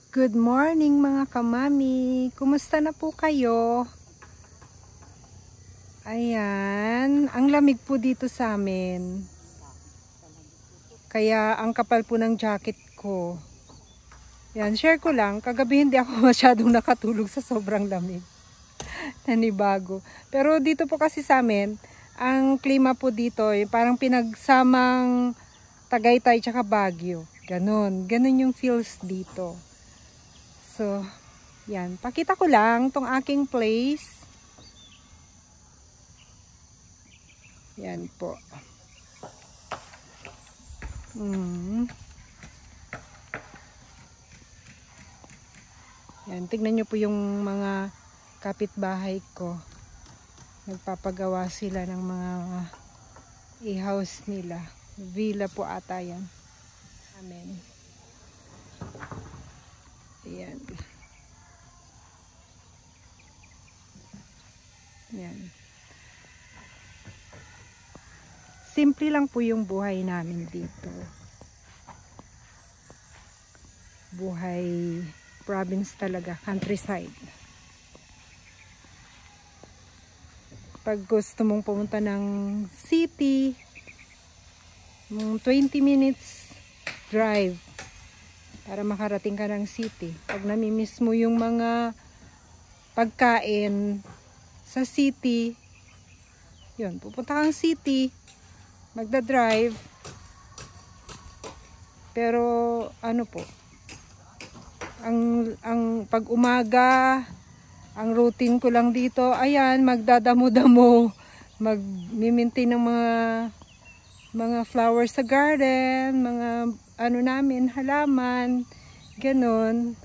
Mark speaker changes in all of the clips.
Speaker 1: Good morning mga kamami! Kumusta na po kayo? Ayan, ang lamig po dito sa amin. Kaya ang kapal po ng jacket ko. Yan, share ko lang. Kagabi hindi ako masyadong nakatulog sa sobrang lamig. Nanibago. Pero dito po kasi sa amin, ang klima po dito ay parang pinagsamang Tagaytay tsaka Baguio. Ganon yung feels dito. So, yan. Pakita ko lang tong aking place. Yan po. Yan. Tignan nyo po yung mga kapitbahay ko. Nagpapagawa sila ng mga i-house nila. Villa po ata yan. Amen. Ayan. Ayan. Simple lang po yung buhay namin dito. Buhay province talaga, countryside. Pag gusto mong pumunta ng city, 20 minutes drive para makarating ka ng city. Pag namimiss mo yung mga pagkain sa city, yun, pupunta kang city, magdadrive. Pero ano po, ang pag umaga, ang routine ko lang dito, ayan, magdadamo-damo, mag-maintain ng mga flowers sa garden, mga ano namin, halaman, ganon.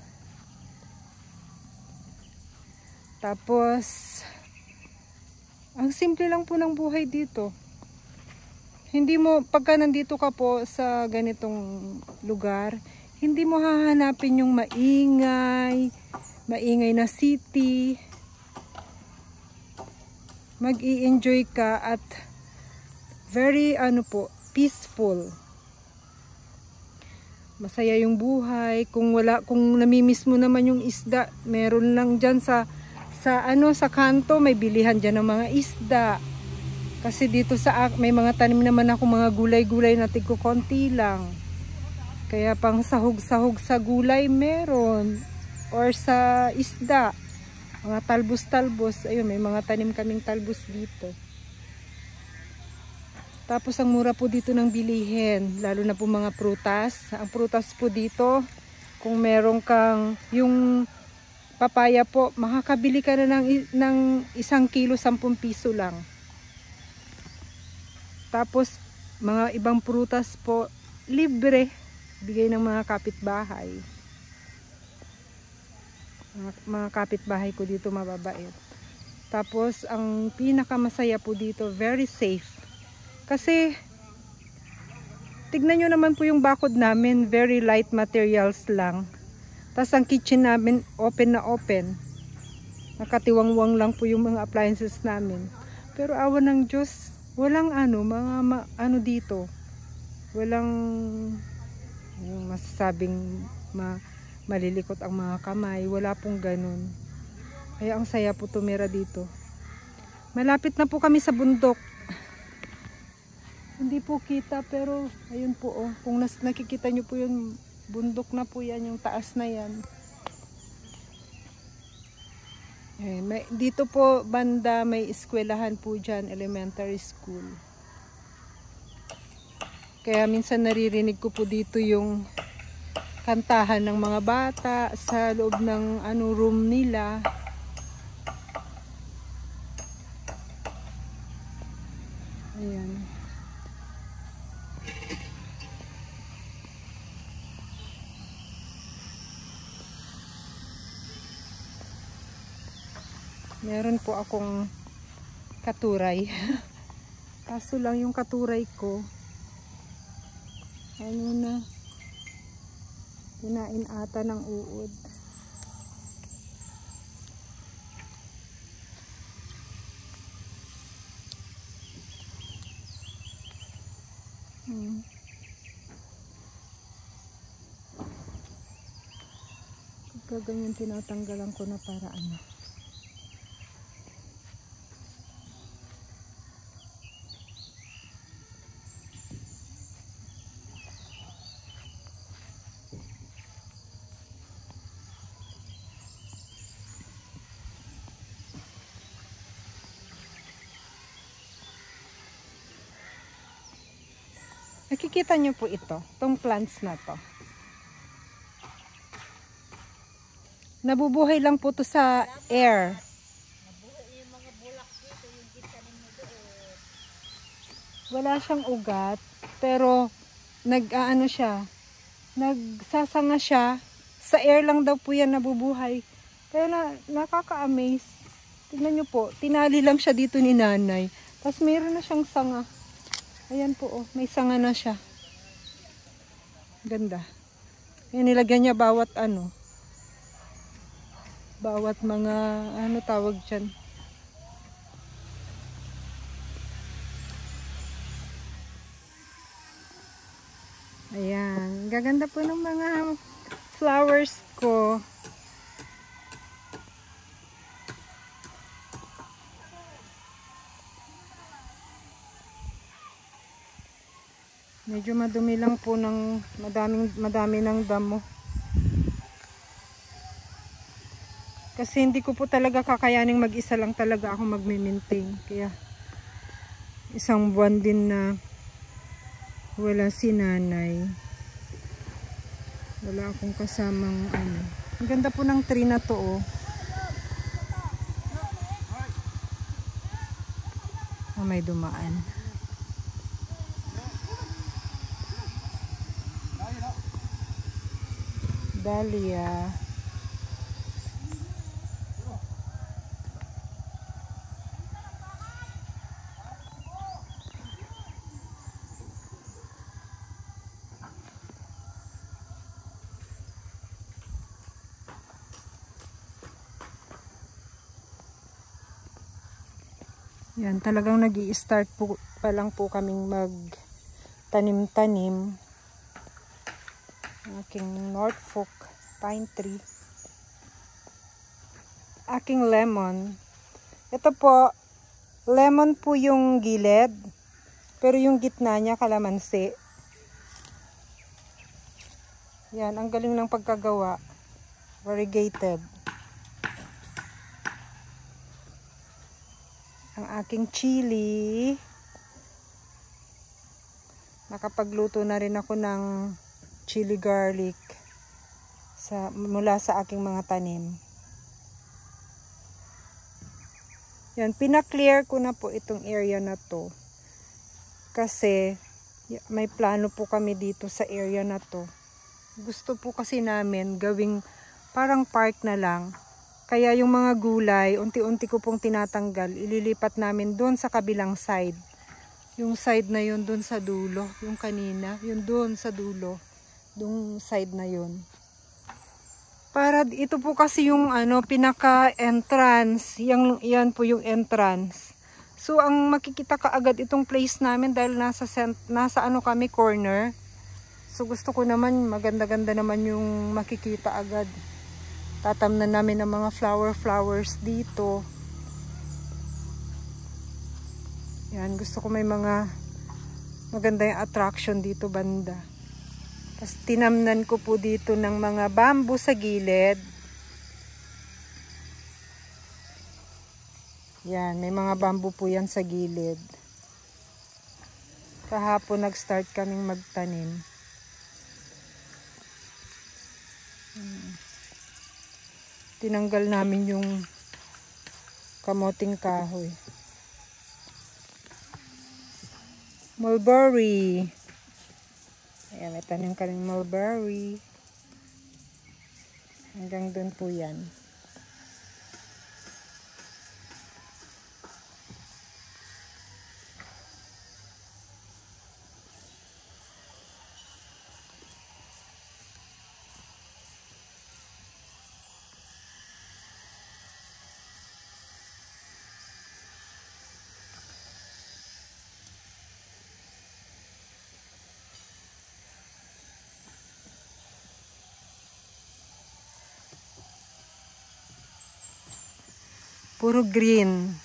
Speaker 1: Tapos, ang simple lang po ng buhay dito. Hindi mo, pagka nandito ka po sa ganitong lugar, hindi mo hahanapin yung maingay na city. Mag-i-enjoy ka at very peaceful. Masaya yung buhay. Kung namimiss mo naman yung isda, meron lang diyan sa kanto, may bilihan diyan ng mga isda. Kasi dito may mga tanim naman ako, mga gulay-gulay na tigko konti lang. Kaya pang sahog-sahog sa gulay meron, or sa isda, mga talbos-talbos. Ayun, may mga tanim kaming talbos dito. Tapos ang mura po dito ng bilihin, lalo na po mga prutas. Ang prutas po dito, kung meron kang yung papaya po, makakabili ka na ng 1 kilo 10 piso lang. Tapos mga ibang prutas po, libre, bigay ng mga kapitbahay. Mga kapitbahay ko dito mababait. Tapos ang pinakamasaya po dito, very safe. Kasi, tignan nyo naman po yung bakod namin, very light materials lang. Tapos ang kitchen namin, open na open. Nakatiwangwang lang po yung mga appliances namin. Pero awa ng Diyos, walang dito. Walang yung masasabing malilikot ang mga kamay. Wala pong ganun. Kaya ang saya po tumira dito. Malapit na po kami sa bundok. Hindi po kita pero ayun po oh. Kung nakikita nyo po yung bundok na po yan, yung taas na yan. Dito po banda may eskwelahan po dyan, elementary school. Kaya minsan naririnig ko po dito yung kantahan ng mga bata sa loob ng room nila. Ayan. Meron po akong katuray. Kaso lang yung katuray ko, kinain ata ng uod. Kaganyan tinatanggalan ko na para ano. Nakikita nyo po ito, itong plants na to. Nabubuhay lang po to sa air.
Speaker 2: Yung mga bulak dito, yung gitanin mo doon.
Speaker 1: Wala siyang ugat, pero nag-aano siya, nagsasanga siya. Sa air lang daw po yan nabubuhay. Kaya nakaka-amaze. Tingnan nyo po, tinali lang siya dito ni nanay. Tapos mayroon na siyang sanga. Ayan po, oh, may sanga na siya. Ganda. Kaya nilagyan niya bawat ano. Bawat mga, ano tawag dyan. Ayan. Gaganda po ng mga flowers ko. Medyo madumi lang po ng madami ng damo. Kasi hindi ko po talaga kakayaning mag-isa lang talaga ako magme-maintain. Kaya isang buwan din na wala si nanay. Wala akong kasamang ano. Ang ganda po ng tree na to, oh. Oh, may dumaan. Dahlia. Yan, talagang nag-i-start po pa lang po kaming mag-tanim-tanim. Aking Norfolk pine tree. Aking lemon. Ito po, lemon po yung gilid, pero yung gitna niya kalamansi. Yan, ang galing ng pagkagawa. Variegated. Ang aking chili. Nakapagluto na rin ako ng chili garlic mula sa aking mga tanim. Yan, pinaklear ko na po itong area na to. Kasi may plano po kami dito sa area na to. Gusto po kasi namin gawing parang park na lang. Kaya yung mga gulay, unti-unti ko pong tinatanggal. Ililipat namin doon sa kabilang side. Yung side na yun doon sa dulo. Yung kanina, yun doon sa dulo. Yung side na yun. Para ito po kasi yung ano, pinaka-entrance. Yan po yung entrance. So ang makikita kaagad itong place namin dahil nasa ano kami corner. So gusto ko naman maganda-ganda naman yung makikita agad. Tatamnan namin ng mga flowers dito. Yan, gusto ko may mga maganda yung attraction dito banda. Tapos tinamnan ko po dito ng mga bamboo sa gilid. Yan, may mga bamboo po yan sa gilid. Kahapon nag-start kaming magtanim. Tinanggal namin yung kamoting kahoy. Mulberry. Ayan, may tanim kaming mulberry. Hanggang dun po yan. Puro green.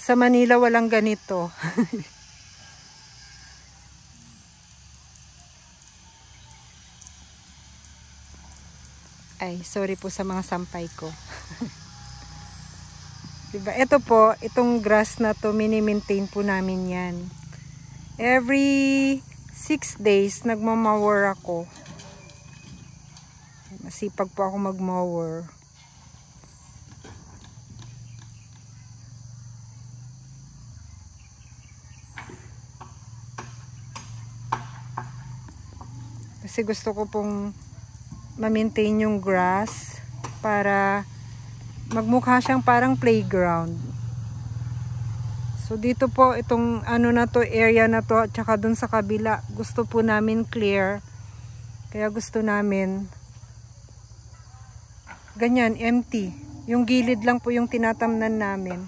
Speaker 1: Sa Manila walang ganito. Ay, sorry po sa mga sampay ko. Diba? Ito po, itong grass na to, mini-maintain po namin yan. Every 6 days, nagmamower ako. Masipag po ako magmower. Kasi gusto ko pong ma-maintain yung grass para magmukha siyang parang playground. So dito po itong ano na to, area na to, at saka dun sa kabila, gusto po namin clear. Kaya gusto namin ganyan, empty. Yung gilid lang po yung tinatamnan namin.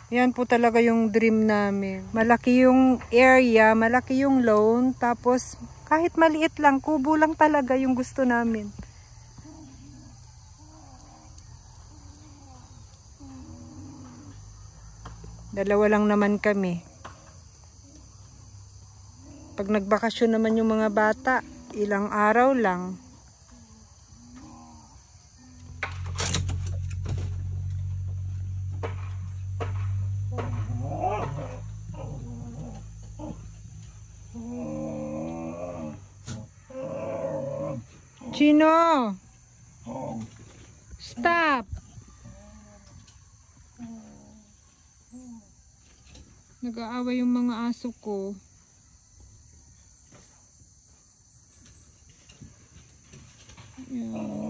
Speaker 1: Yan po talaga yung dream namin. Malaki yung area, malaki yung lawn, tapos kahit maliit lang, kubo lang talaga yung gusto namin. Dalawa lang naman kami. Pag nagbakasyon naman yung mga bata, ilang araw lang. Chino! Stop! Nag-aaway yung mga aso ko. Yan.